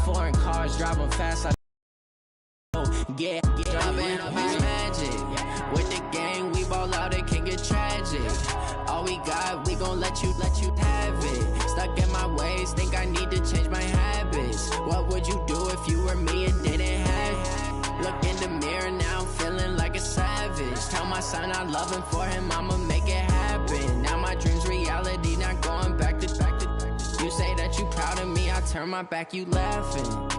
foreign cars, driving fast. Yeah, driving up is magic. With the gang, we ball out, it can get tragic. All we got, we gon' let you have it. Stuck in my ways, think I need to change my habits. What would you do if you were me and didn't have it? Look in the mirror now, I'm feeling like a savage. Tell my son I love him, for him I'ma make it happen. Now my dream's reality, not going back to. You say that you proud of me, I turn my back, you laughing.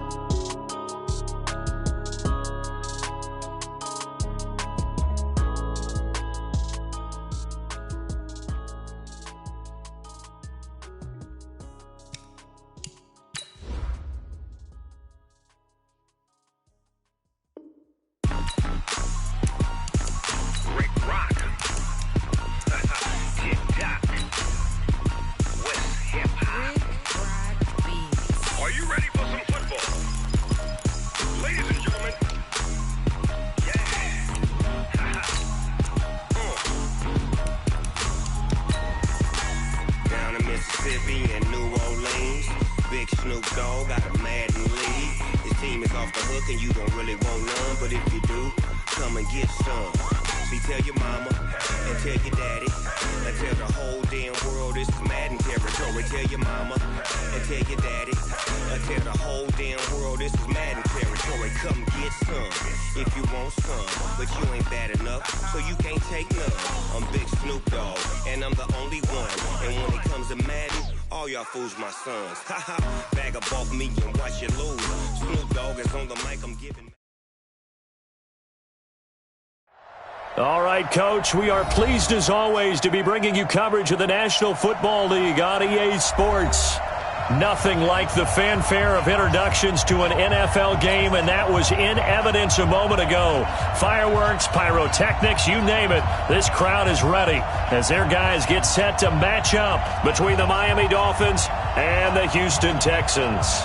Fools my sons. Bag up off me and watch you lose. Snoop Dogg is on the mic, I'm giving. All right, Coach, we are pleased as always to be bringing you coverage of the National Football League on EA Sports. Nothing like the fanfare of introductions to an NFL game, and that was in evidence a moment ago. Fireworks, pyrotechnics, you name it. This crowd is ready as their guys get set to match up between the Miami Dolphins and the Houston Texans.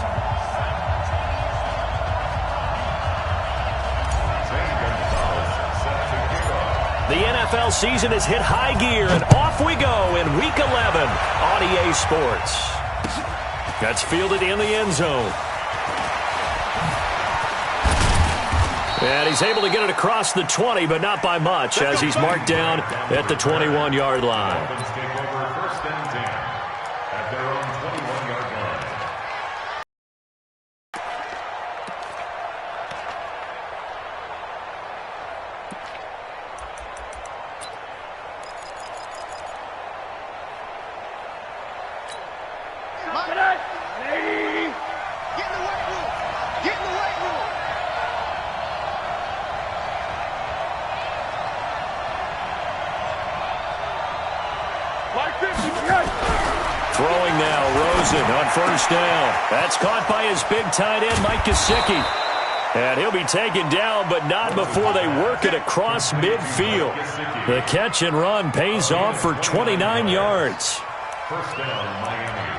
The NFL season has hit high gear, and off we go in Week 11 on EA Sports. That's fielded in the end zone. And he's able to get it across the 20, but not by much, as he's marked down at the 21-yard line. Throwing now, Rosen on first down. That's caught by his big tight end, Mike Gesicki. And he'll be taken down, but not before they work it across midfield. The catch and run pays off for 29 yards. First down, Miami.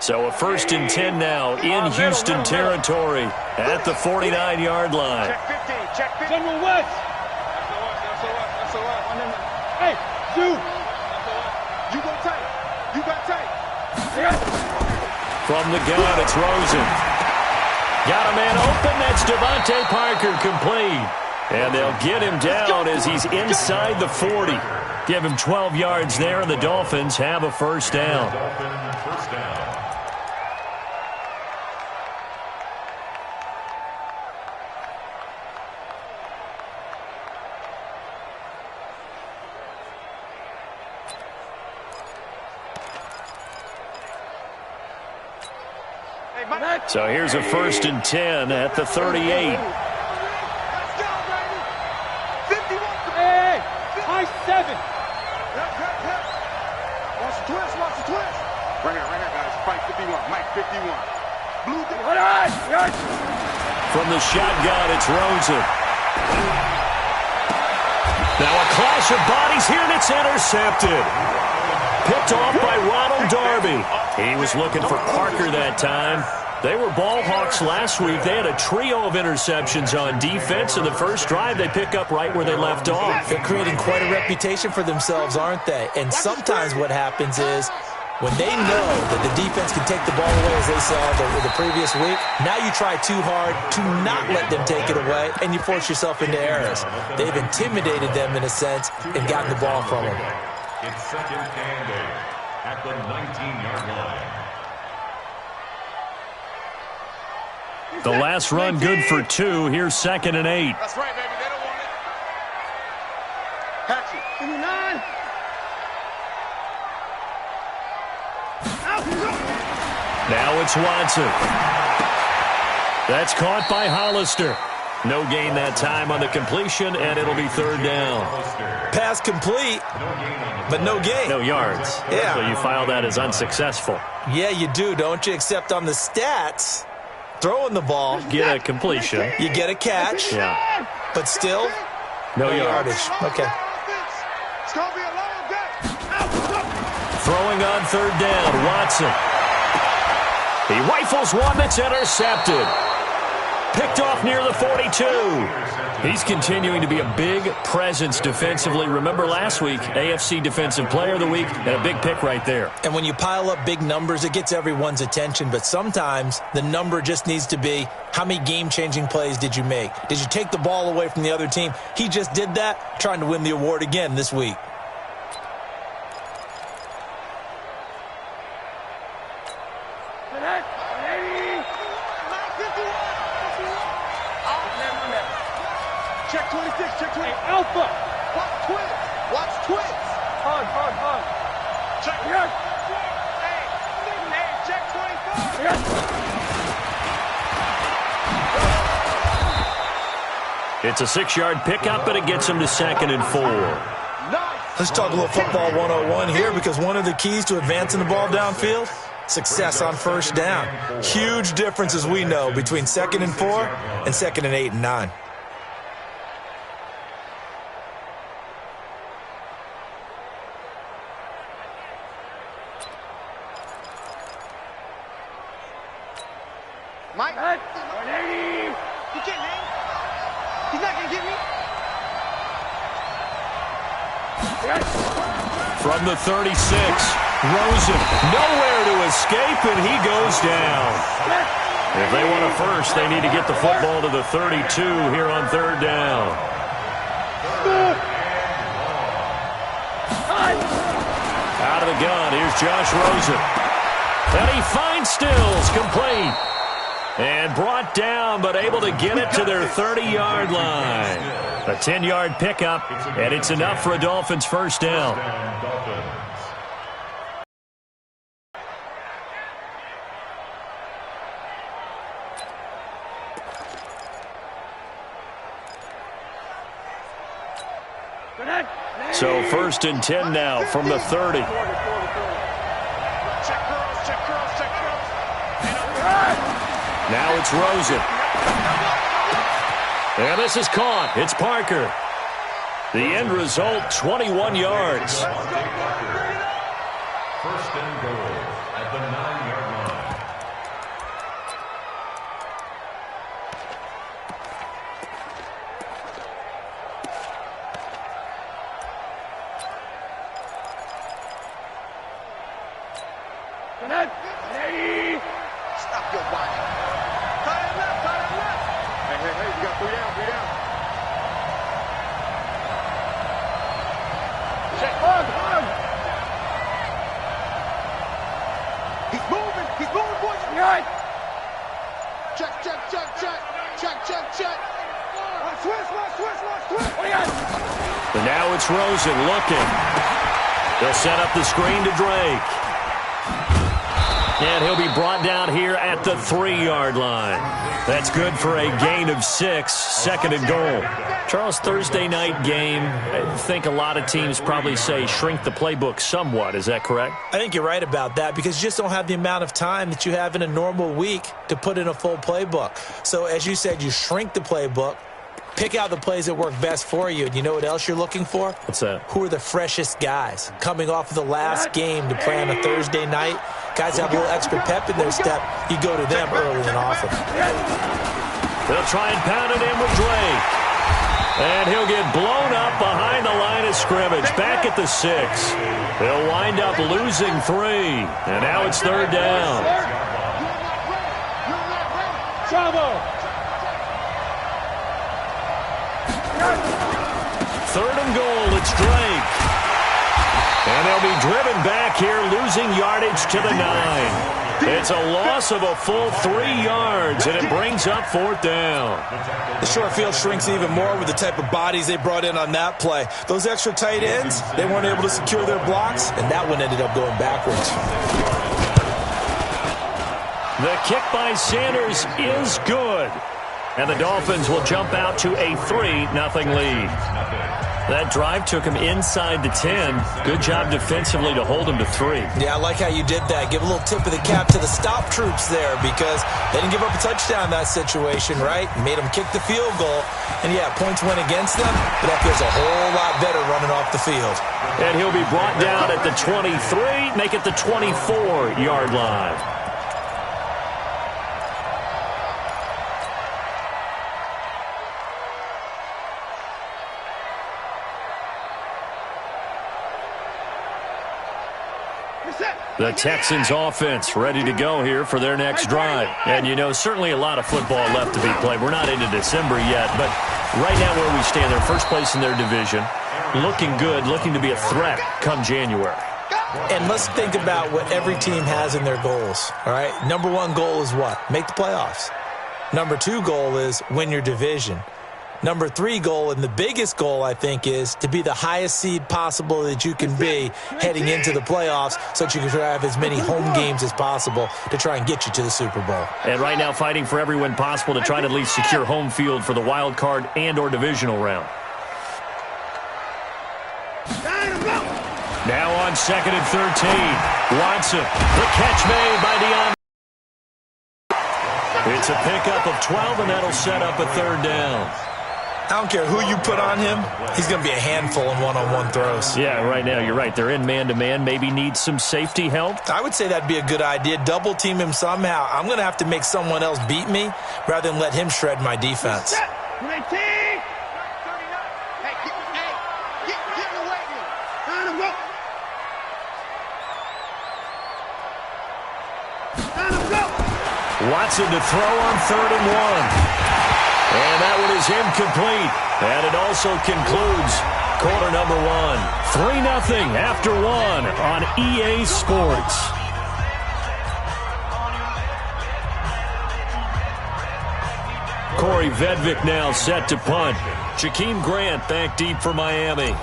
So a 1st and 10 now in Houston territory at the 49-yard line. Check 15, check 15. General West. That's a lot. Hey, you. You go tight. You got tight. From the gun, it's Rosen. Got a man open. That's Devontae Parker complete. And they'll get him down as he's inside the 40. Give him 12 yards there, and the Dolphins have a first down. So here's a 1st and 10 at the 38. Let's go, baby. 51. Hey, high 7. Watch the twist. Right here, guys. Fight 51. Mike 51. Blue. From the shotgun, it's Rosen. Now a clash of bodies here, and it's intercepted. Picked off by Ronald Darby. He was looking for Parker that time. They were ball hawks last week. They had a trio of interceptions on defense. In the first drive, they pick up right where they left off. They're creating quite a reputation for themselves, aren't they? And sometimes what happens is when they know that the defense can take the ball away, as they saw the previous week, now you try too hard to not let them take it away, and you force yourself into errors. They've intimidated them, in a sense, and gotten the ball from them. It's second and 8 at the 19-yard line. The last run good for 2. Here's second and 8. That's right, baby. They don't want it. Catch it. Give me 9. Now it's Watson. That's caught by Hollister. No gain that time on the completion, and it'll be third down. Pass complete, but no gain. No yards. Yeah. So you file that as unsuccessful. Yeah, you do, don't you? Except on the stats, throwing the ball, Get a completion. you get a catch, Yeah. but still, No yardage. Okay. It's going to be a long day. Throwing on third down, Watson. He rifles one that's intercepted. Picked off near the 42. He's continuing to be a big presence defensively. Remember last week, AFC Defensive Player of the Week, and a big pick right there. And when you pile up big numbers, it gets everyone's attention. But sometimes the number just needs to be, how many game-changing plays did you make? Did you take the ball away from the other team? He just did that, trying to win the award again this week. Check 26, check 20. Alpha. Watch twins. Watch twins. Hard. Check. Yes. Hey, check 24. Yes. It's a 6-yard pickup, but it gets him to second and 4. Let's talk a little football 101 here, because one of the keys to advancing the ball downfield, success on first down. Huge difference, as we know, between second and 4 and second and 8 and 9. Mike. 180. You can't name. He's not going to get me. From the 36, Rosen nowhere to escape, and he goes down. If they want a first, they need to get the football to the 32 here on third down. Out of the gun, here's Josh Rosen. And he finds Stills, complete. And brought down, but able to get it to their 30-yard line. A 10-yard pickup, and it's enough for a Dolphins first down. So first and 10 now from the 30. Now it's Rosen. And this is caught. It's Parker. The end result, 21 yards. First and goal at the 9-yard line. Stop your body. Tie it left. Hey, you got 3 down. Check, hug. He's moving, boys. Right. Check. Watch twist. And now it's Rosen looking. They'll set up the screen to Drake. And he'll be brought down here at the 3-yard line. That's good for a gain of 6, second and goal. Charles, Thursday night game, I think a lot of teams probably say shrink the playbook somewhat. Is that correct? I think you're right about that, because you just don't have the amount of time that you have in a normal week to put in a full playbook. So as you said, you shrink the playbook, pick out the plays that work best for you. And you know what else you're looking for? What's that? Who are the freshest guys coming off of the last game to play on a Thursday night? Guys have a little extra pep in their step. You go to them early and often. They'll try and pound it in with Drake. And he'll get blown up behind the line of scrimmage, back at the 6. They'll wind up losing 3. And now it's 3rd down. Trouble. 3rd and goal, it's Drake. And they'll be driven back here, losing yardage to the 9. It's a loss of a full 3 yards, and it brings up 4th down. The short field shrinks even more with the type of bodies they brought in on that play. Those extra tight ends, they weren't able to secure their blocks, and that one ended up going backwards. The kick by Sanders is good. And the Dolphins will jump out to a 3-0 lead. That drive took him inside the 10. Good job defensively to hold him to 3. Yeah, I like how you did that. Give a little tip of the cap to the stop troops there because they didn't give up a touchdown in that situation, right? Made them kick the field goal. And, yeah, points went against them, but that feels a whole lot better running off the field. And he'll be brought down at the 23, make it the 24-yard line. The Texans offense ready to go here for their next drive. And, you know, certainly a lot of football left to be played. We're not into December yet, but right now where we stand, they're first place in their division. Looking good, looking to be a threat come January. And let's think about what every team has in their goals, all right? Number 1 goal is what? Make the playoffs. Number 2 goal is win your division. Number 3 goal, and the biggest goal, I think, is to be the highest seed possible that you can be heading into the playoffs so that you can have as many home games as possible to try and get you to the Super Bowl. And right now fighting for every win possible to try to at least secure home field for the wild card and or divisional round. Now on 2nd and 13. Watson, the catch made by Deion. It's a pickup of 12, and that'll set up a 3rd down. I don't care who you put on him. He's going to be a handful in one-on-one throws. Yeah, right now you're right. They're in man-to-man. Maybe need some safety help. I would say that'd be a good idea. Double team him somehow. I'm going to have to make someone else beat me rather than let him shred my defense. Watson to throw on 3rd and 1. And that one is incomplete. And it also concludes quarter number 1. 3-0 after 1 on EA Sports. Corey Vedvik now set to punt. Jakeem Grant back deep for Miami.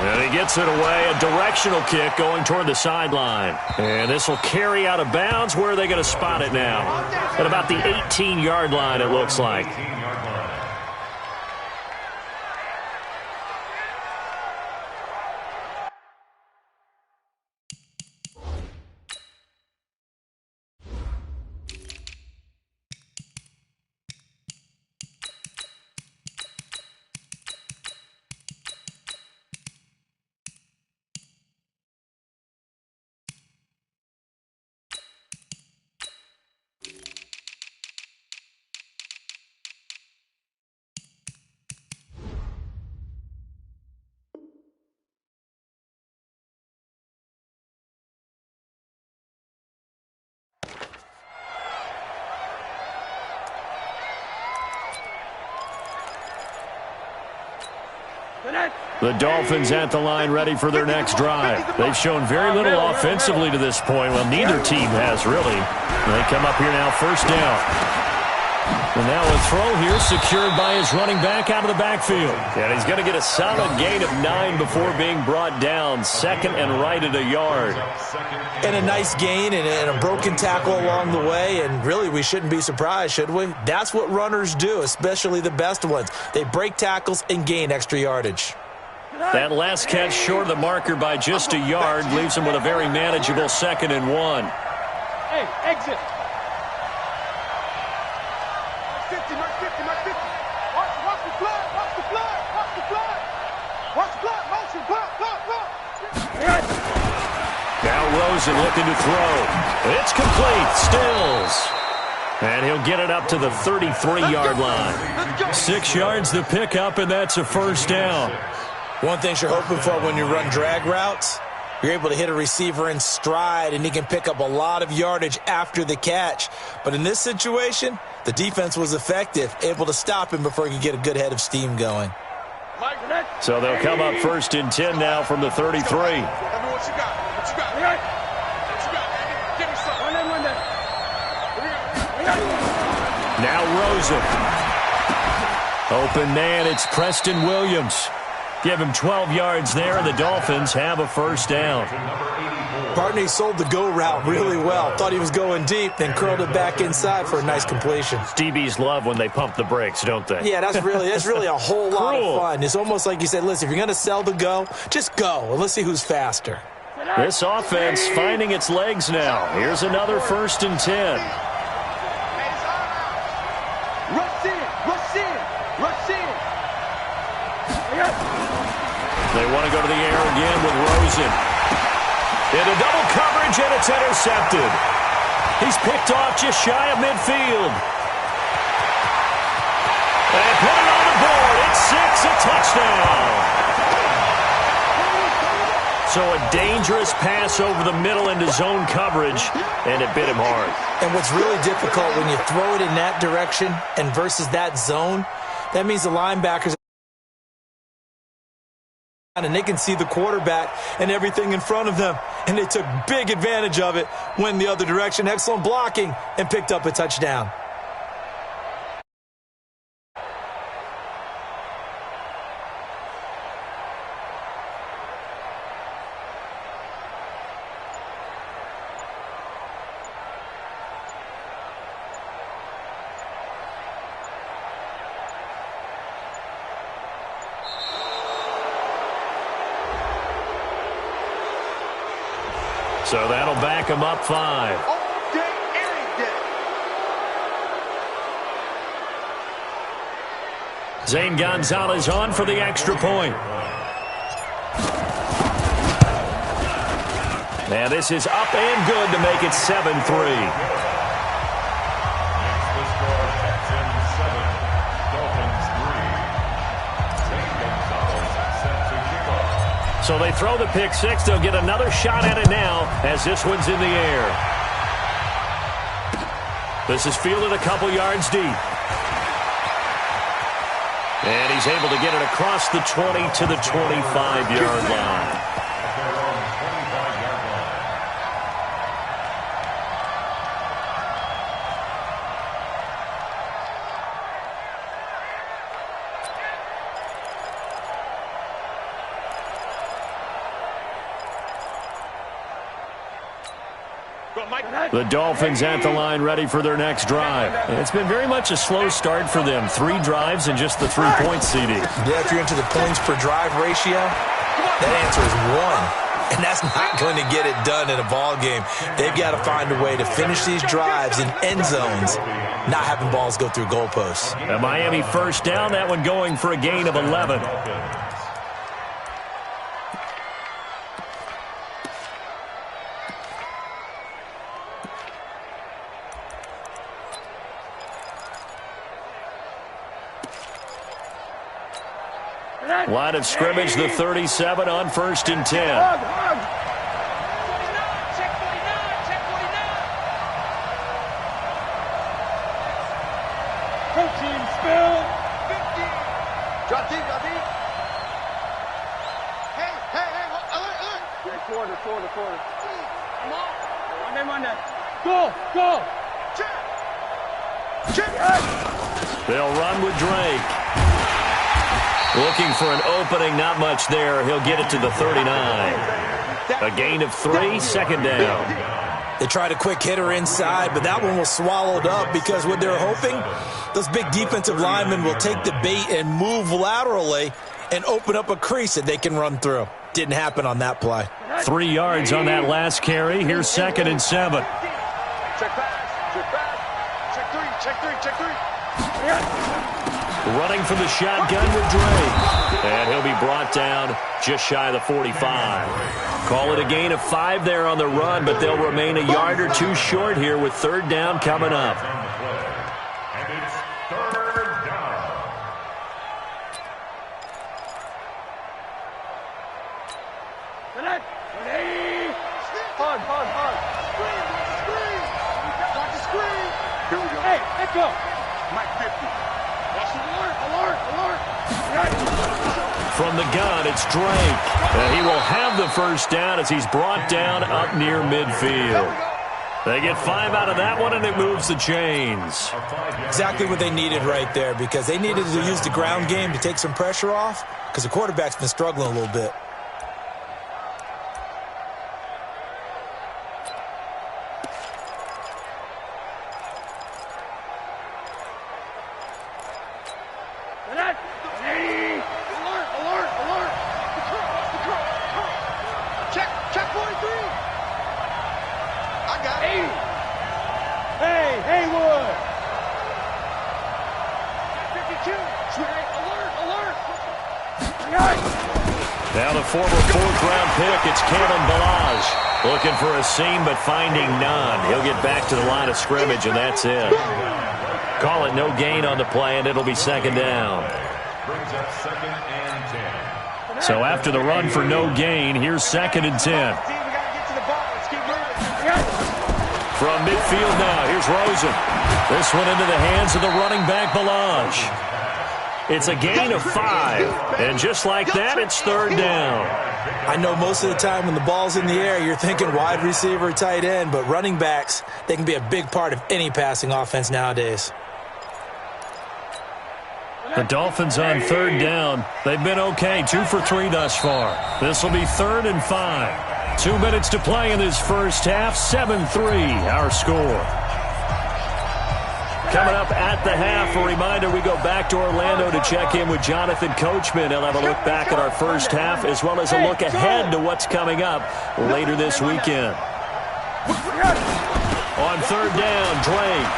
And he gets it away, a directional kick going toward the sideline. And this will carry out of bounds. Where are they going to spot it now? At about the 18-yard line, it looks like. The Dolphins at the line ready for their next drive. They've shown very little offensively to this point. Well, neither team has really. They come up here now, 1st down. And now a throw here secured by his running back out of the backfield. And he's going to get a solid gain of 9 before being brought down. 2nd and right at a yard. And a nice gain and a broken tackle along the way. And really, we shouldn't be surprised, should we? That's what runners do, especially the best ones. They break tackles and gain extra yardage. That last catch short of the marker by just a yard leaves him with a very manageable 2nd and 1. Hey, exit. 50, mark 50, mark 50. Watch the blood, watch the blood, watch the blood. Watch the blood, motion, blood. Now Rosen looking to throw. It's complete. Stills. And he'll get it up to the 33-yard line. 6 yards the pickup, and that's a first down. One thing you're hoping for when you run drag routes, you're able to hit a receiver in stride, and he can pick up a lot of yardage after the catch. But in this situation, the defense was effective, able to stop him before he could get a good head of steam going. So they'll come up 1st and 10 now from the 33. What you got? What you got? What you got, Give me some. Now Rosen. Open man, it's Preston Williams. Give him 12 yards there, and the Dolphins have a first down. Barney sold the go route really well. Thought he was going deep, then curled it back inside for a nice completion. DBs love when they pump the brakes, don't they? Yeah, that's really a whole lot of fun. It's almost like you said, listen, if you're going to sell the go, just go, and let's see who's faster. This offense finding its legs now. Here's another 1st and 10. They want to go to the air again with Rosen. Into double coverage, and it's intercepted. He's picked off just shy of midfield. And put it on the board. It's 6, a touchdown. So a dangerous pass over the middle into zone coverage, and it bit him hard. And what's really difficult when you throw it in that direction and versus that zone, that means the linebackers and they can see the quarterback and everything in front of them. And they took big advantage of it, went the other direction. Excellent blocking, and picked up a touchdown. So that'll back him up 5. All day, any day. Zane Gonzalez on for the extra point. Now this is up and good to make it 7-3. So they throw the pick 6. They'll get another shot at it now as this one's in the air. This is fielded a couple yards deep. And he's able to get it across the 20 to the 25-yard line. The Dolphins at the line ready for their next drive. It's been very much a slow start for them. 3 drives and just the 3 points, CD. Yeah, if you're into the points per drive ratio, that answer is 1. And that's not going to get it done in a ball game. They've got to find a way to finish these drives in end zones, not having balls go through goalposts. A Miami first down, that one going for a gain of 11. Line of scrimmage, the 37 on 1st and 10. Check 49, check 49. 14, spill. 50. Drop deep. Hey. Alert. Quarter. Come on. Go. Check. They'll run with Drake. Looking for an opening, not much there. He'll get it to the 39. A gain of 3, second down. They tried a quick hitter inside, but that one was swallowed up because what they're hoping, those big defensive linemen will take the bait and move laterally and open up a crease that they can run through. Didn't happen on that play. 3 yards on that last carry. Here's 2nd and 7. Check pass. Check 3. Running from the shotgun with Drake. And he'll be brought down just shy of the 45. Call it a gain of 5 there on the run, but they'll remain a yard or 2 short here with 3rd down coming up. And it's 3rd down. Hard. Watch the screen. Here we go. Hey, let's go. Mike 50. Watch alert. From the gun, it's Drake. And he will have the 1st down as he's brought down up near midfield. They get 5 out of that one, and it moves the chains. Exactly what they needed right there, because they needed to use the ground game to take some pressure off, because the quarterback's been struggling a little bit. Check 43. I got it. Hey, Haywood. 52. Alert. Now the former 4th-round pick, it's Kalen Balaj. Looking for a seam, but finding none. He'll get back to the line of scrimmage, and that's it. Call it no gain on the play, and it'll be 2nd down. Brings up 2nd and 10. So after the run for no gain, here's 2nd and 10. From midfield now, here's Rosen. This one into the hands of the running back, Balaj. It's a gain of 5, and just like that, it's 3rd down. I know most of the time when the ball's in the air, you're thinking wide receiver, tight end, but running backs, they can be a big part of any passing offense nowadays. The Dolphins on 3rd down. They've been okay, 2 for 3 thus far. This will be 3rd and 5. 2 minutes to play in this first half, 7-3 our score. Coming up at the half, a reminder, we go back to Orlando to check in with Jonathan Coachman. He'll have a look back at our first half as well as a look ahead to what's coming up later this weekend. On 3rd down, Drake.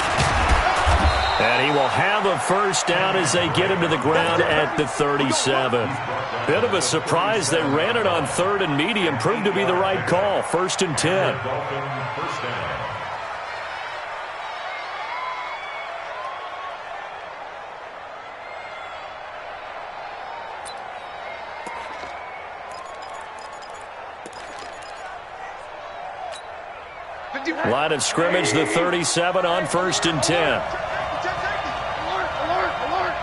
And he will have a 1st down as they get him to the ground at the 37. Bit of a surprise. They ran it on 3rd and medium. Proved to be the right call. 1st and 10. First down. Line of scrimmage, the 37 on 1st and 10. Alert.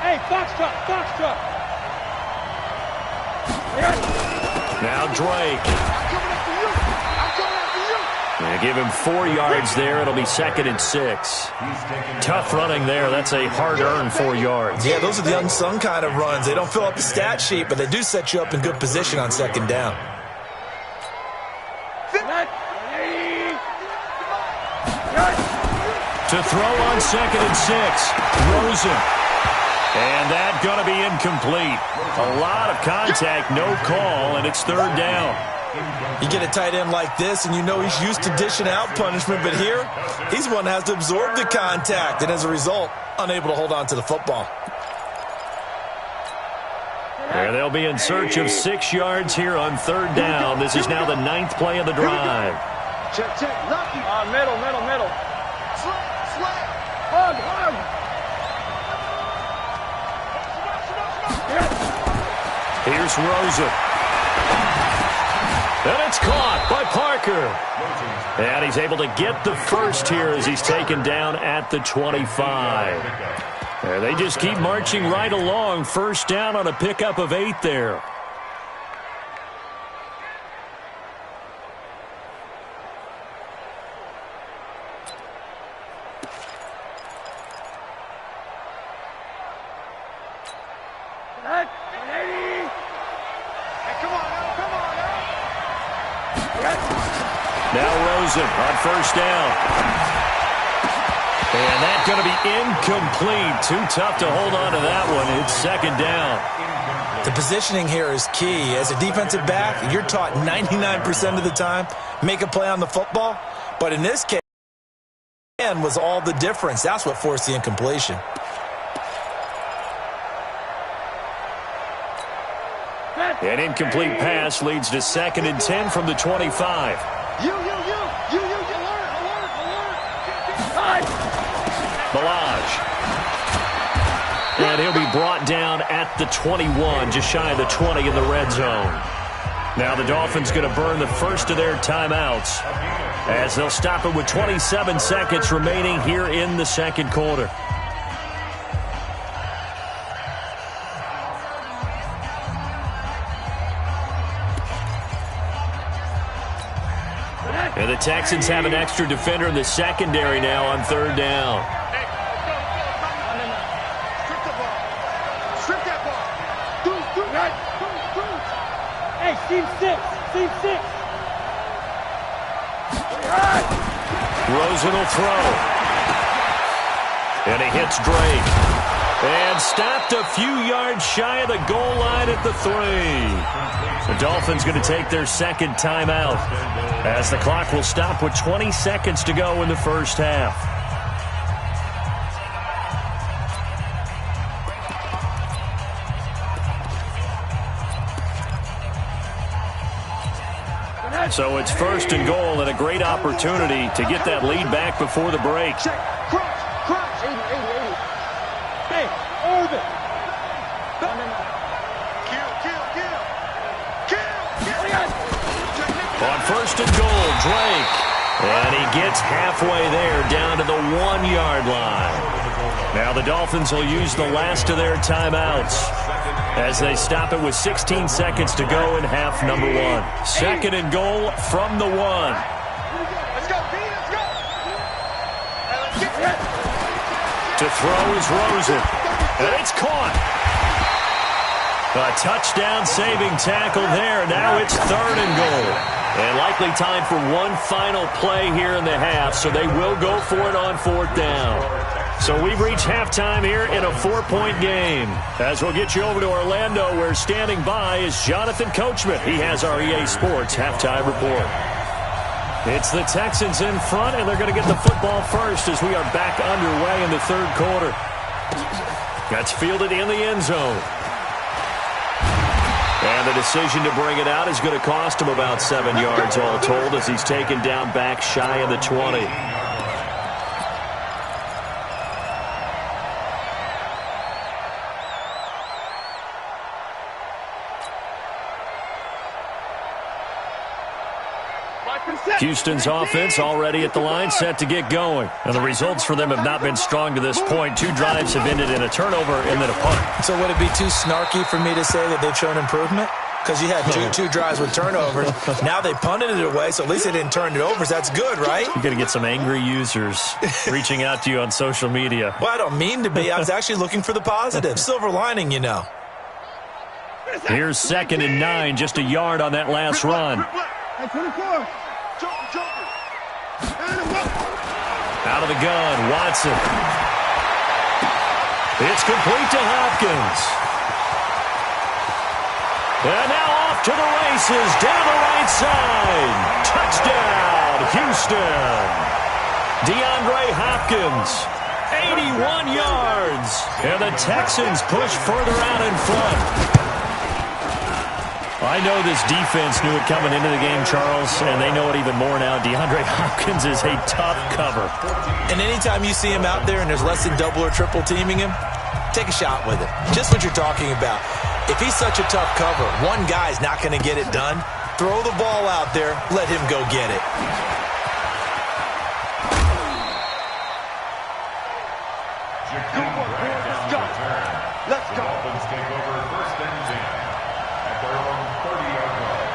Hey, box truck. Now Drake. They give him 4 yards there. It'll be 2nd and 6. Tough running there. That's a hard-earned 4 yards. Yeah, those are the unsung kind of runs. They don't fill up the stat sheet, but they do set you up in good position on 2nd down. To throw on 2nd and 6, Rosen. And that going to be incomplete. A lot of contact, no call, and it's 3rd down. You get a tight end like this, and you know he's used to dishing out punishment, but here, he's one that has to absorb the contact, and as a result, unable to hold on to the football. There they'll be in search of 6 yards here on 3rd down. This is now the 9th play of the drive. Check. Lucky. Middle. Slap. Hug. Here's Rosen. And it's caught by Parker. And he's able to get the 1st here as he's taken down at the 25. There, they just keep marching right along. 1st down on a pickup of 8 there. Now Rosen on 1st down. And that's going to be incomplete. Too tough to hold on to that one. It's 2nd down. The positioning here is key. As a defensive back, you're taught 99% of the time, make a play on the football. But in this case, was all the difference. That's what forced the incompletion. An incomplete pass leads to 2nd and 10 from the 25. Balaj. And he'll be brought down at the 21, just shy of the 20 in the red zone. Now the Dolphins going to burn the first of their timeouts as they'll stop it with 27 seconds remaining here in the second quarter. And the Texans have an extra defender in the secondary now on 3rd down. Hey, team 6. Rosen will throw. And he hits Drake. And stopped a few yards shy of the goal line at the 3. The Dolphins going to take their 2nd timeout as the clock will stop with 20 seconds to go in the first half. So it's 1st and goal and a great opportunity to get that lead back before the break. Crunch. 80. Hey, Irvin. Kill. On 1st and goal, Drake. And he gets halfway there down to the 1-yard line. Now the Dolphins will use the last of their timeouts as they stop it with 16 seconds to go in half number 1. 2nd and goal from the 1. Let's go, B, let's go. To throw is Rosen. And it's caught. A touchdown-saving tackle there. Now it's 3rd and goal. And likely time for one final play here in the half, so they will go for it on 4th down. So we've reached halftime here in a 4-point game. As we'll get you over to Orlando, where standing by is Jonathan Coachman. He has our EA Sports halftime report. It's the Texans in front, and they're going to get the football first as we are back underway in the 3rd quarter. That's fielded in the end zone. And the decision to bring it out is going to cost him about 7 yards all told as he's taken down back shy of the 20. Houston's offense already at the line, set to get going. And the results for them have not been strong to this point. 2 drives have ended in a turnover and then a punt. So would it be too snarky for me to say that they've shown improvement? Because you had two drives with turnovers. Now they punted it away, so at least they didn't turn it over. So that's good, right? You're going to get some angry users reaching out to you on social media. Well, I don't mean to be. I was actually looking for the positive. Silver lining, you know. Here's 2nd and 9, just a yard on that last run. Hey, 24. Out of the gun, Watson. It's complete to Hopkins. And now off to the races, down the right side. Touchdown, Houston. DeAndre Hopkins, 81 yards. And the Texans push further out in front. I know this defense knew it coming into the game, Charles, and they know it even more now. DeAndre Hopkins is a tough cover. And anytime you see him out there and there's less than double or triple teaming him, take a shot with it. Just what you're talking about. If he's such a tough cover, one guy's not going to get it done. Throw the ball out there. Let him go get it. Let's go. Dolphins take over 1st and 10 at their own 30-yard line.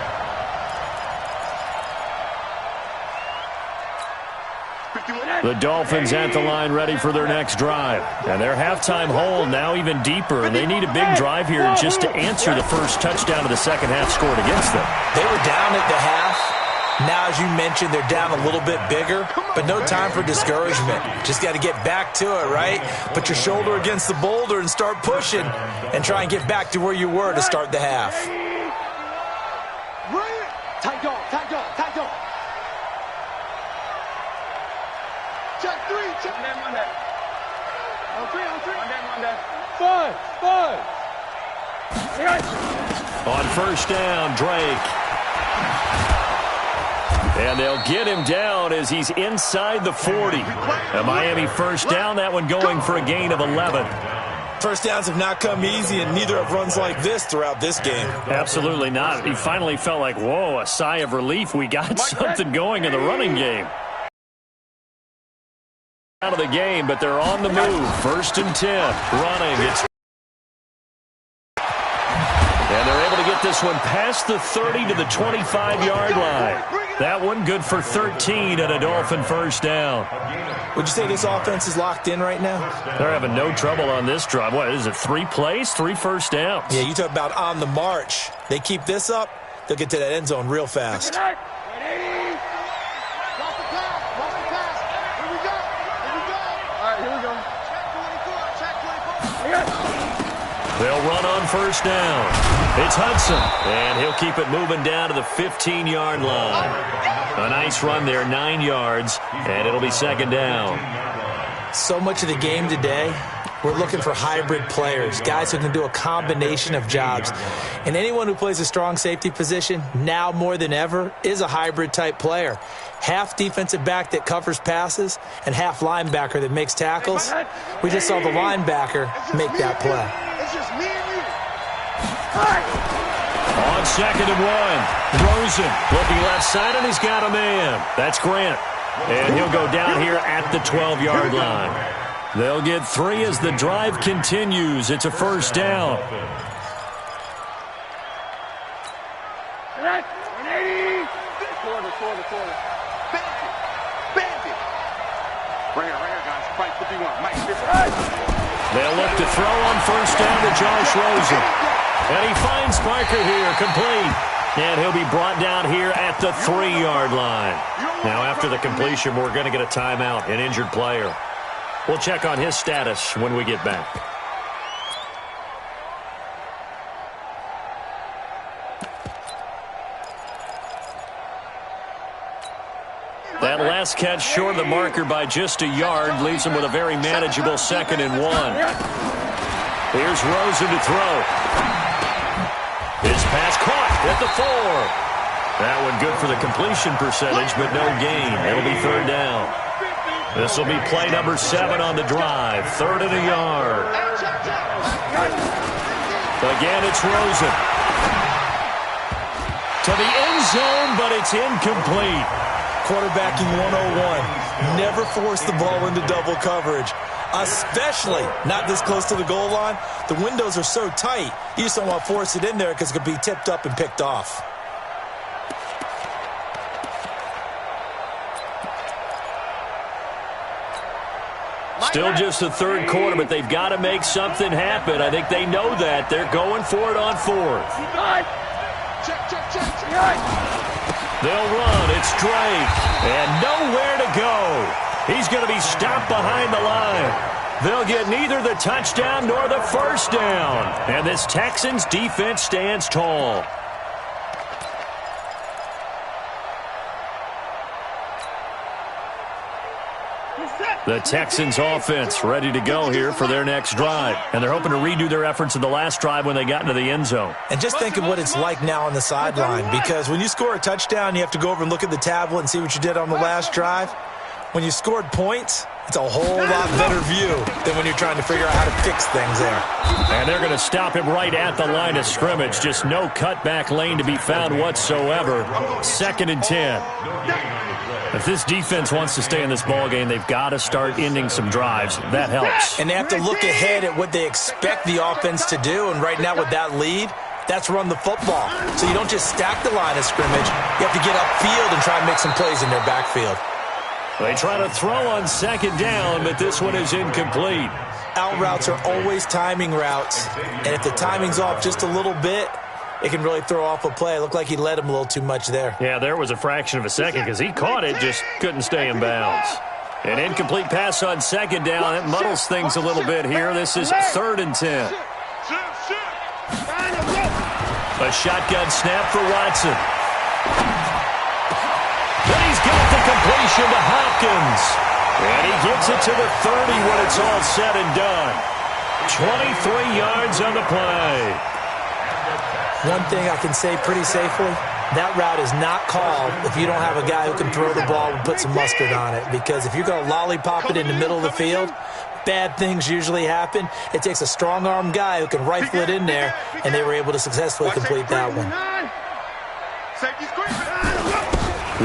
The Dolphins at the line ready for their next drive. And their halftime hole now even deeper. And they need a big drive here just to answer the first touchdown of the second half scored against them. They were down at the half. Now, as you mentioned, they're down a little bit bigger, but no time for discouragement. Just got to get back to it, right? Put your shoulder against the boulder and start pushing and try and get back to where you were to start the half. Tight dog. Check 3, check. On 3. 5. On first down, Drake. And they'll get him down as he's inside the 40. A Miami first down, that one going for a gain of 11. First downs have not come easy, and neither have runs like this throughout this game. Absolutely not. He finally felt like, whoa, a sigh of relief. We got something going in the running game. Out of the game, but they're on the move. First and 10. Running. And they're able to get this one past the 30 to the 25-yard line. That one good for 13 and a Dolphin first down. Would you say this offense is locked in right now? They're having no trouble on this drive. What is it, 3 plays, 3 first downs? Yeah, you talk about on the march. They keep this up, they'll get to that end zone real fast. They'll run on first down. It's Hudson, and he'll keep it moving down to the 15-yard line. A nice run there, 9 yards, and it'll be second down. So much of the game today, we're looking for hybrid players, guys who can do a combination of jobs. And anyone who plays a strong safety position, now more than ever, is a hybrid-type player. Half defensive back that covers passes and half linebacker that makes tackles. We just saw the linebacker make that play. It's just me and you. On second and 1, Rosen looking left side, and he's got a man. That's Grant. And he'll go down here at the 12-yard line. They'll get 3 as the drive continues. It's a first down. 180. Quarter. Bandit. Right here, guys. Fight 51. Mike, They'll look to throw on first down to Josh Rosen. And he finds Parker here, complete. And he'll be brought down here at the 3-yard line. Now, after the completion, we're going to get a timeout, an injured player. We'll check on his status when we get back. That last catch short of the marker by just a yard leaves him with a very manageable second and 1. Here's Rosen to throw. His pass caught at the 4. That one good for the completion percentage, but no gain. It'll be third down. This will be play number 7 on the drive. 3rd and a yard. Again, it's Rosen. To the end zone, but it's incomplete. Quarterbacking 101. Never force the ball into double coverage, especially not this close to the goal line. The windows are so tight, you just don't want to force it in there because it could be tipped up and picked off. Still just the third quarter, but they've got to make something happen. I think they know that. They're going for it on 4th. They'll run. It's Drake. And nowhere to go. He's going to be stopped behind the line. They'll get neither the touchdown nor the first down. And this Texans defense stands tall. The Texans offense ready to go here for their next drive. And they're hoping to redo their efforts in the last drive when they got into the end zone. And just think of what it's like now on the sideline, because when you score a touchdown, you have to go over and look at the tablet and see what you did on the last drive. When you scored points, it's a whole lot better view than when you're trying to figure out how to fix things there. And they're going to stop him right at the line of scrimmage. Just no cutback lane to be found whatsoever. 2nd and 10. If this defense wants to stay in this ballgame, they've got to start ending some drives. That helps. And they have to look ahead at what they expect the offense to do. And right now with that lead, that's run the football. So you don't just stack the line of scrimmage. You have to get upfield and try and make some plays in their backfield. They try to throw on 2nd down, but this one is incomplete. Out routes are always timing routes. And if the timing's off just a little bit, it can really throw off a play. It looked like he led him a little too much there. Yeah, there was a fraction of a second because he caught it, just couldn't stay in bounds. An incomplete pass on 2nd down. That muddles things a little bit here. This is 3rd and 10. A shotgun snap for Watson. Then he's got the completion to Hopkins. And he gets it to the 30 when it's all said and done. 23 yards on the play. One thing I can say pretty safely, that route is not called if you don't have a guy who can throw the ball and put some mustard on it. Because if you're going to lollipop it in the middle of the field, bad things usually happen. It takes a strong-arm guy who can rifle it in there, and they were able to successfully complete that one.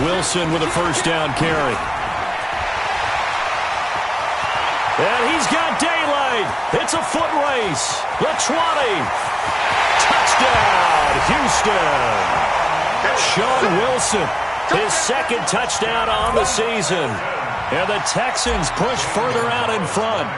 Wilson with a first down carry. And he's got daylight. It's a foot race. The 20. Touchdown, Houston. Sean Wilson, his second touchdown on the season. And the Texans push further out in front.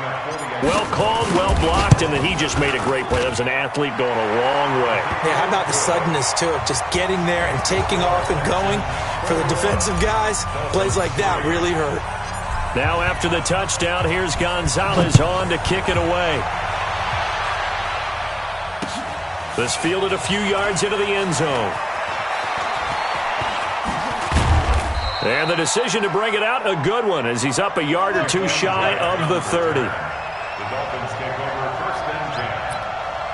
Well called, well blocked, and then he just made a great play. That was an athlete going a long way. Yeah, how about the suddenness to it? Just getting there and taking off and going. For the defensive guys, plays like that really hurt. Now after the touchdown, here's Gonzalez on to kick it away. This fielded a few yards into the end zone. And the decision to bring it out, a good one, as he's up a yard or two shy of the 30. The Dolphins take over first and 10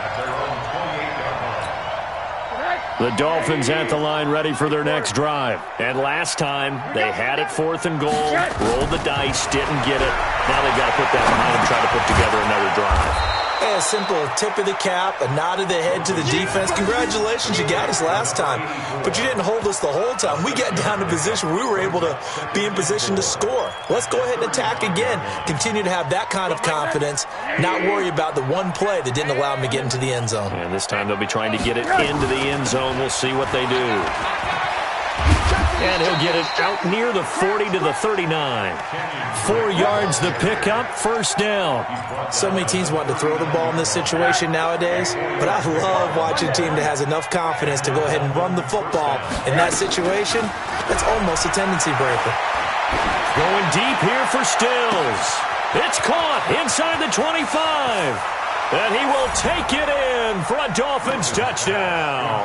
at their own 28-yard line. The Dolphins at the line ready for their next drive. And last time, they had it 4th and goal, rolled the dice, didn't get it. Now they've got to put that behind them, try to put together another drive. A simple tip of the cap, a nod of the head to the defense. Congratulations, you got us last time. But you didn't hold us the whole time. We got down to position where we were able to be in position to score. Let's go ahead and attack again. Continue to have that kind of confidence. Not worry about the one play that didn't allow them to get into the end zone. And this time they'll be trying to get it into the end zone. We'll see what they do. And he'll get it out near the 40 to the 39. 4 yards the pickup, first down. So many teams want to throw the ball in this situation nowadays, but I love watching a team that has enough confidence to go ahead and run the football. In that situation, that's almost a tendency breaker. Going deep here for Stills. It's caught inside the 25. And he will take it in for a Dolphins touchdown.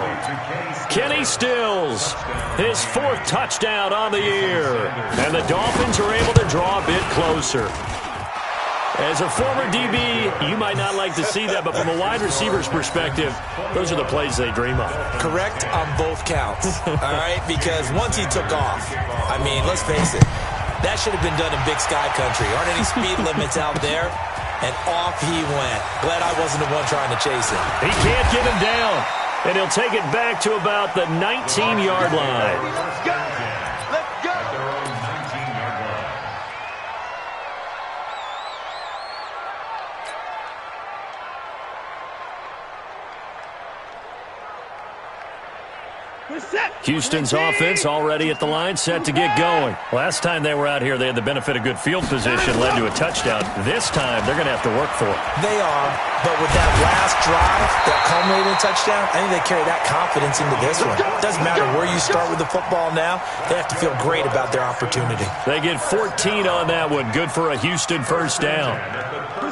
Kenny Stills, his 4th touchdown on the year. And the Dolphins are able to draw a bit closer. As a former DB, you might not like to see that, but from a wide receiver's perspective, those are the plays they dream of. Correct on both counts, all right? Because once he took off, I mean, let's face it, that should have been done in Big Sky Country. Aren't any speed limits out there? And off he went. Glad I wasn't the one trying to chase him. He can't get him down. And he'll take it back to about the 19-yard line. Let's go. Let's go. At their own 19-yard line. Houston's offense already at the line, set to get going. Last time they were out here, they had the benefit of good field position, led to a touchdown. This time, they're going to have to work for it. They are, but with that last drive that culminated in a touchdown, I think they carry that confidence into this one. It doesn't matter where you start with the football now. They have to feel great about their opportunity. They get 14 on that one. Good for a Houston first down.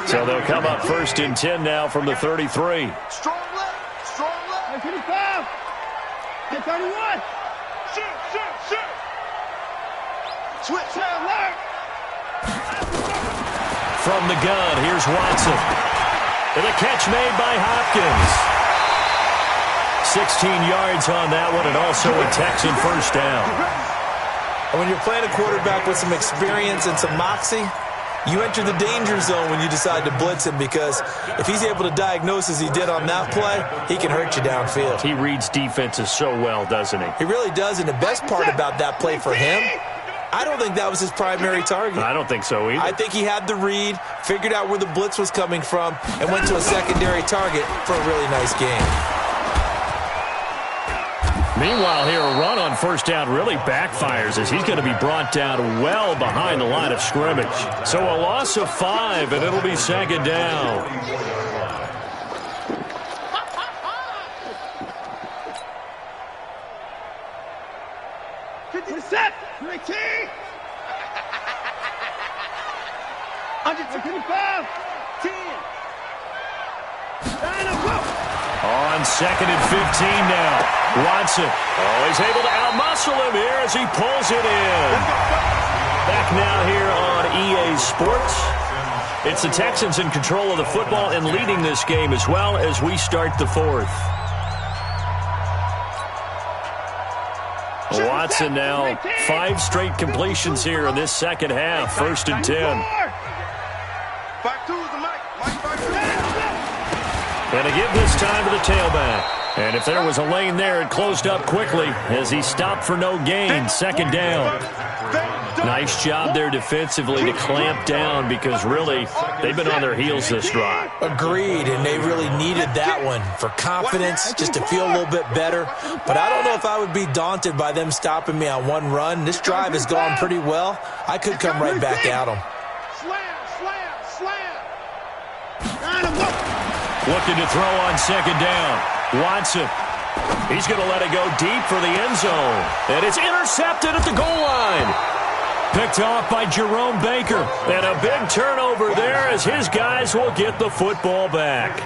So they'll come up 1st and 10 now from the 33. Strong left. Strong left. 55. 31. Shoot, shoot, shoot. Switch down left. From the gun, here's Watson. And the catch made by Hopkins. 16 yards on that one, and also a Texan first down. And when you're playing a quarterback with some experience and some moxie, you enter the danger zone when you decide to blitz him, because if he's able to diagnose as he did on that play, he can hurt you downfield. He reads defenses so well, doesn't he? He really does, and the best part about that play for him, I don't think that was his primary target. I don't think so either. I think he had the read, figured out where the blitz was coming from, and went to a secondary target for a really nice game. Meanwhile, here, a run on first down really backfires as he's going to be brought down well behind the line of scrimmage. So a loss of 5, and it'll be second down. Set. 19. Under 25. 10. On 2nd and 15 now. Watson. Oh, he's able to outmuscle him here as he pulls it in. Back now here on EA Sports. It's the Texans in control of the football and leading this game as well as we start the 4th. Watson now 5 straight completions here in this second half. 1st and 10. And a give this time to the tailback. And if there was a lane there, it closed up quickly as he stopped for no gain. 2nd down. Nice job there defensively to clamp down because really they've been on their heels this drive. Agreed, and they really needed that one for confidence, just to feel a little bit better. But I don't know if I would be daunted by them stopping me on one run. This drive has gone pretty well. I could come right back at them. Looking to throw on 2nd down. Watson. He's going to let it go deep for the end zone. And it's intercepted at the goal line. Picked off by Jerome Baker. And a big turnover there as his guys will get the football back.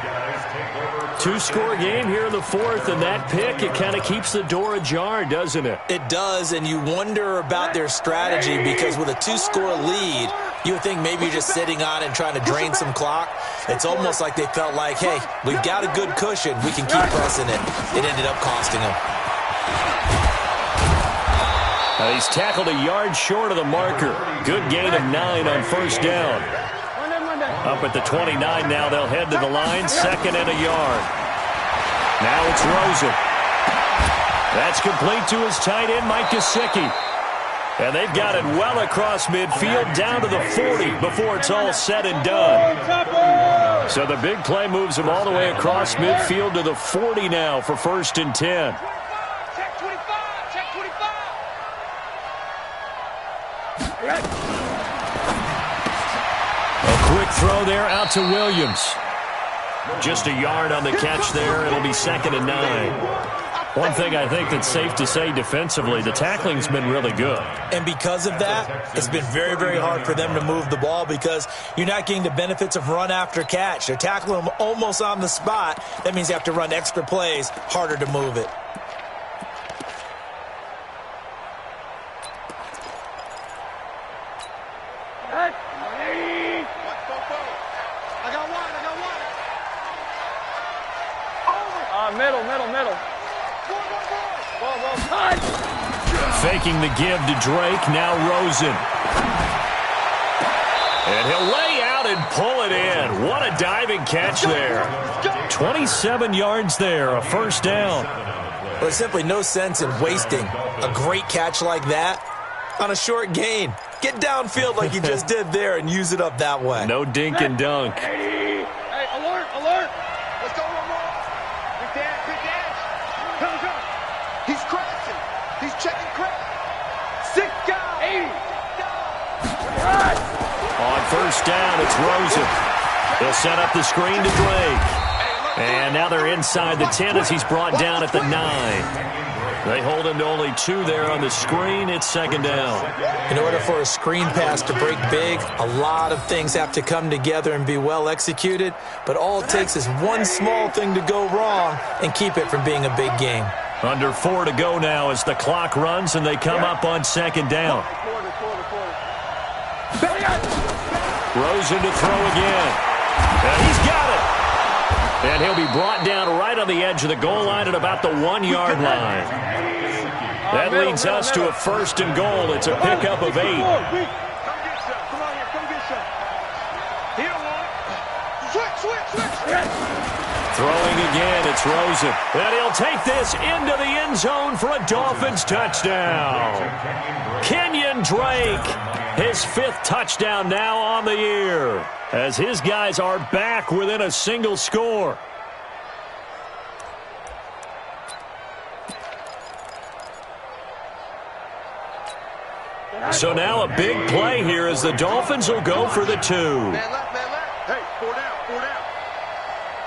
2-score game here in the 4th, and that pick, it kind of keeps the door ajar, doesn't it? It does, and you wonder about their strategy because with a 2-score lead, you would think maybe you're just sitting on it and trying to drain some clock. It's almost like they felt like, hey, we've got a good cushion. We can keep pressing it. It ended up costing them. He's tackled a yard short of the marker. Good gain of 9 on 1st down. Up at the 29 now. They'll head to the line. 2nd and a yard. Now it's Rosen. That's complete to his tight end, Mike Gesicki. And they've got it well across midfield down to the 40 before it's all said and done. So the big play moves them all the way across midfield to the 40 now for 1st and 10. A quick throw there out to Williams. Just a yard on the catch there. It'll be 2nd and 9. One thing I think that's safe to say defensively, the tackling's been really good. And because of that, it's been very, very hard for them to move the ball because you're not getting the benefits of run after catch. They're tackling them almost on the spot. That means you have to run extra plays, harder to move it. Middle. Faking the give to Drake, now Rosen. And he'll lay out and pull it in. What a diving catch there. 27 yards there, a 1st down. Well, there's simply no sense in wasting a great catch like that on a short gain. Get downfield like you just did there and use it up that way. No dink and dunk. Hey, alert. Let's go one more. Big dash. Come. He's crashing. He's checking crash. 6 guys. 80. On 1st down, it's Rosen. They'll set up the screen to Drake. And now they're inside the 10 as he's brought down at the 9. They hold him to only 2 there on the screen. It's 2nd down. In order for a screen pass to break big, a lot of things have to come together and be well executed. But all it takes is one small thing to go wrong and keep it from being a big game. Under 4 to go now as the clock runs and they come up on 2nd down. Rosen to throw again. And he's got it. And he'll be brought down right on the edge of the goal line at about the 1-yard line. That leads us to a 1st and goal. It's a pickup of 8. Come get some. Here, one. Switch. Throwing again, it's Rosen. And he'll take this into the end zone for a Dolphins touchdown. Kenyon Drake, his 5th touchdown now on the year, as his guys are back within a single score. So now a big play here as the Dolphins will go for the 2. Man left. Hey, 4 down.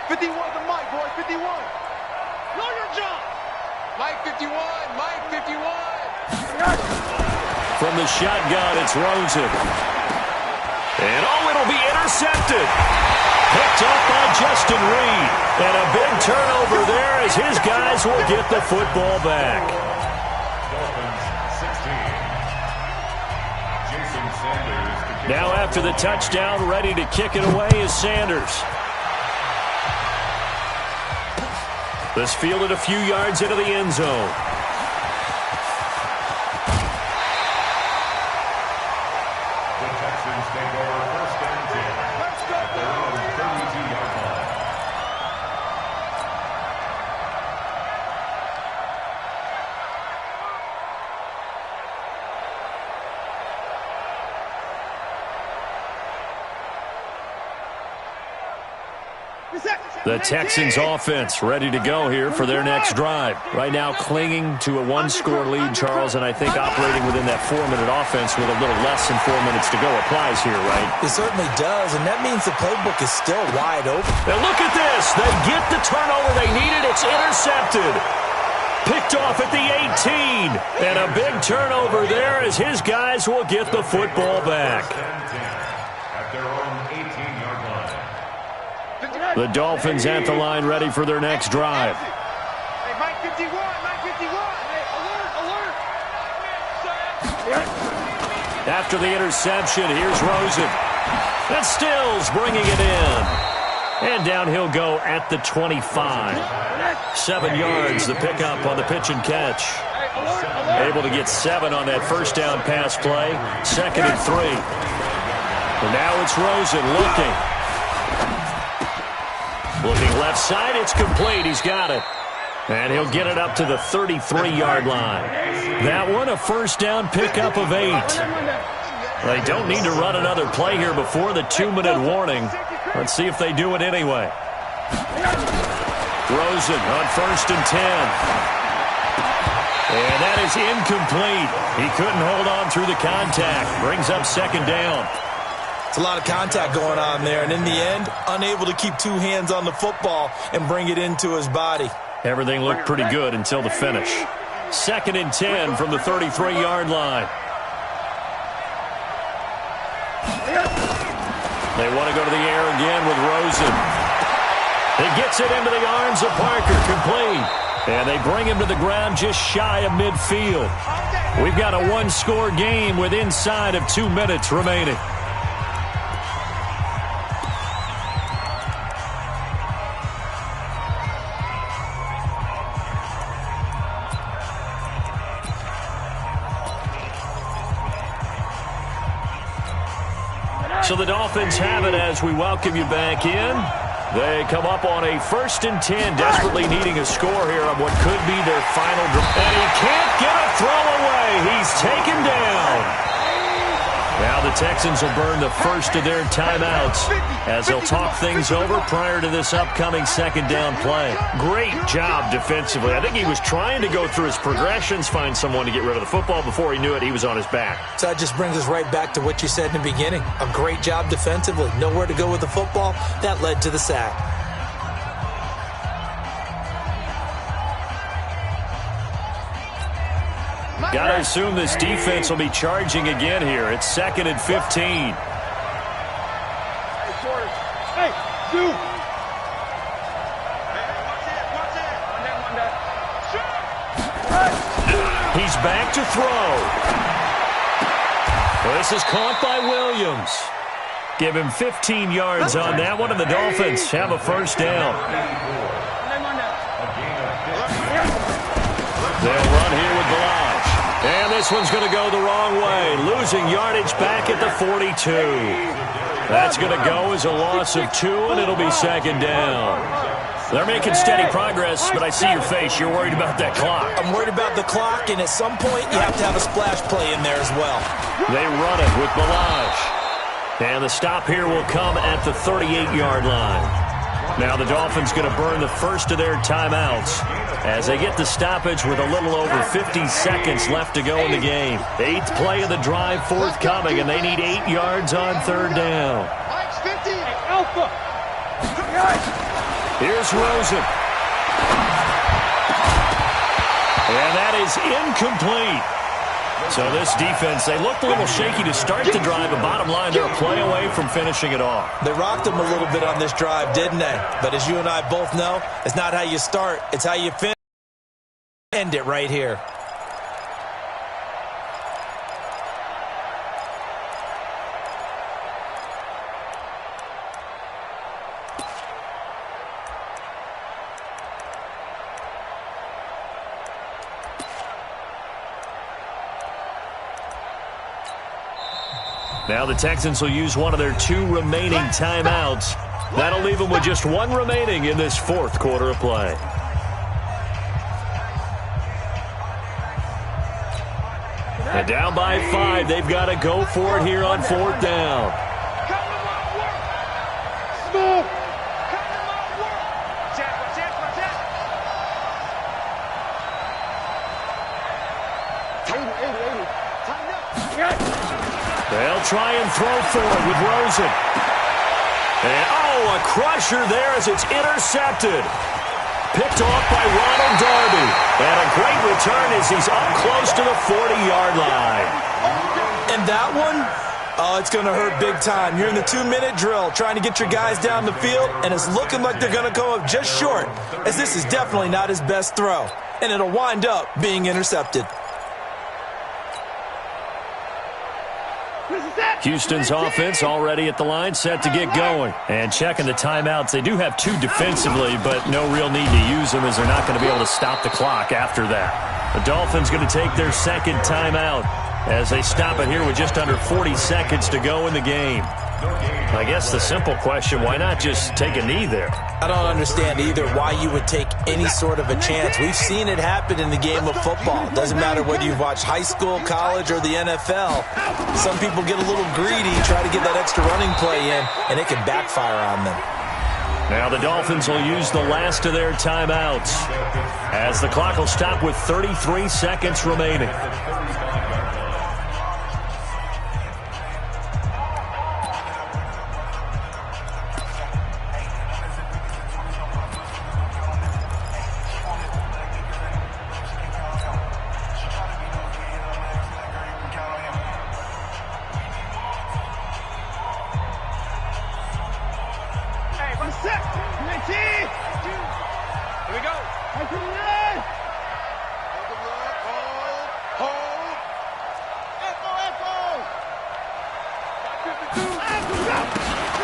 51 to Mike, boy, 51. Know your job. Mike 51. From the shotgun, it's Rosen. And it'll be intercepted. Picked up by Justin Reed. And a big turnover there as his guys will get the football back. Now after the touchdown, ready to kick it away is Sanders. This fielded a few yards into the end zone. The Texans offense ready to go here for their next drive. Right now clinging to a one-score lead, Charles, and I think operating within that 4-minute offense with a little less than 4 minutes to go applies here, right? It certainly does, and that means the playbook is still wide open. Now look at this. They get the turnover they needed. It's intercepted. Picked off at the 18. And a big turnover there as his guys will get the football back. At their own 18-yard line. The Dolphins at the line ready for their next drive. Hey, Mike 51, Mike 51. Hey, alert. After the interception, here's Rosen. And Stills bringing it in. And down he'll go at the 25. 7 yards, the pickup on the pitch and catch. Able to get 7 on that first down pass play. 2nd and 3. And now it's Rosen looking. Looking left side, it's complete. He's got it. And he'll get it up to the 33-yard line. That one, a first down pickup of 8. They don't need to run another play here before the 2-minute warning. Let's see if they do it anyway. Rosen on 1st and 10. And that is incomplete. He couldn't hold on through the contact. Brings up 2nd down. It's a lot of contact going on there, and in the end, unable to keep 2 hands on the football and bring it into his body. Everything looked pretty good until the finish. 2nd and 10 from the 33-yard line. They want to go to the air again with Rosen. He gets it into the arms of Parker, complete. And they bring him to the ground just shy of midfield. We've got a one-score game with inside of 2 minutes remaining. So the Dolphins have it as we welcome you back in. They come up on a 1st and 10, desperately needing a score here on what could be their final drive. And he can't get a throw away. He's taken down. Now the Texans will burn the first of their timeouts as they'll talk things over prior to this upcoming 2nd down play. Great job defensively. I think he was trying to go through his progressions, find someone to get rid of the football. Before he knew it, he was on his back. So that just brings us right back to what you said in the beginning. A great job defensively. Nowhere to go with the football. That led to the sack. Got to assume this defense will be charging again here. It's 2nd and 15. Hey, Zoo. He's back to throw. Well, this is caught by Williams. Give him 15 yards on that one, and the Dolphins have a first down. They'll run here with Balaj. And this one's going to go the wrong way. Losing yardage back at the 42. That's going to go as a loss of 2, and it'll be 2nd down. They're making steady progress, but I see your face. You're worried about that clock. I'm worried about the clock, and at some point, you have to have a splash play in there as well. They run it with Balaj. And the stop here will come at the 38-yard line. Now the Dolphins going to burn the first of their timeouts as they get the stoppage with a little over 50 seconds left to go in the game. 8th play of the drive forthcoming, and they need 8 yards on 3rd down. Alpha. Here's Rosen. And that is incomplete. So this defense, they looked a little shaky to start the drive, but bottom line, they're a play away from finishing it off. They rocked them a little bit on this drive, didn't they? But as you and I both know, it's not how you start, it's how you finish. End it right here. Now the Texans will use one of their 2 remaining timeouts. That'll leave them with just 1 remaining in this 4th quarter of play. And down by 5, they've got to go for it here on 4th down. throw for it with Rosen. And, a crusher there as it's intercepted. Picked off by Ronald Darby. And a great return as he's up close to the 40-yard line. And that one, it's going to hurt big time. You're in the 2-minute drill trying to get your guys down the field, and it's looking like they're going to come up just short, as this is definitely not his best throw. And it'll wind up being intercepted. Houston's offense already at the line, set to get going. And checking the timeouts. They do have 2 defensively, but no real need to use them as they're not going to be able to stop the clock after that. The Dolphins going to take their second timeout as they stop it here with just under 40 seconds to go in the game. I guess the simple question, why not just take a knee there? I don't understand either why you would take any sort of a chance. We've seen it happen in the game of football. Doesn't matter whether you've watched high school, college, or the NFL. Some people get a little greedy, try to get that extra running play in, and it can backfire on them. Now the Dolphins will use the last of their timeouts as the clock will stop with 33 seconds remaining.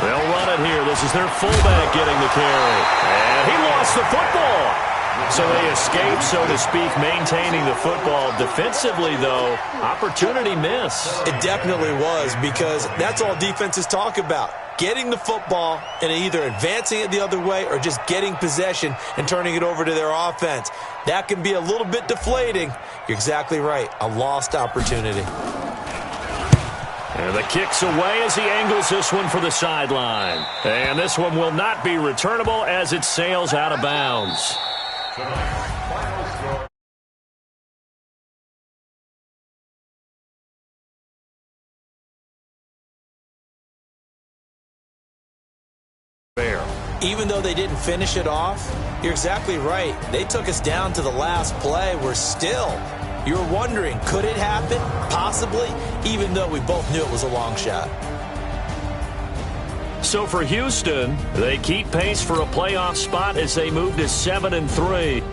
They'll run it here. This is their fullback getting the carry. And he lost the football. So they escape, so to speak, maintaining the football. Defensively, though, opportunity miss. It definitely was, because that's all defenses talk about. Getting the football and either advancing it the other way or just getting possession and turning it over to their offense. That can be a little bit deflating. You're exactly right. A lost opportunity. And the kick's away as he angles this one for the sideline. And this one will not be returnable as it sails out of bounds. Even though they didn't finish it off, you're exactly right. They took us down to the last play. We're still, you're wondering, could it happen? Possibly, even though we both knew it was a long shot. So for Houston, they keep pace for a playoff spot as they move to 7-3.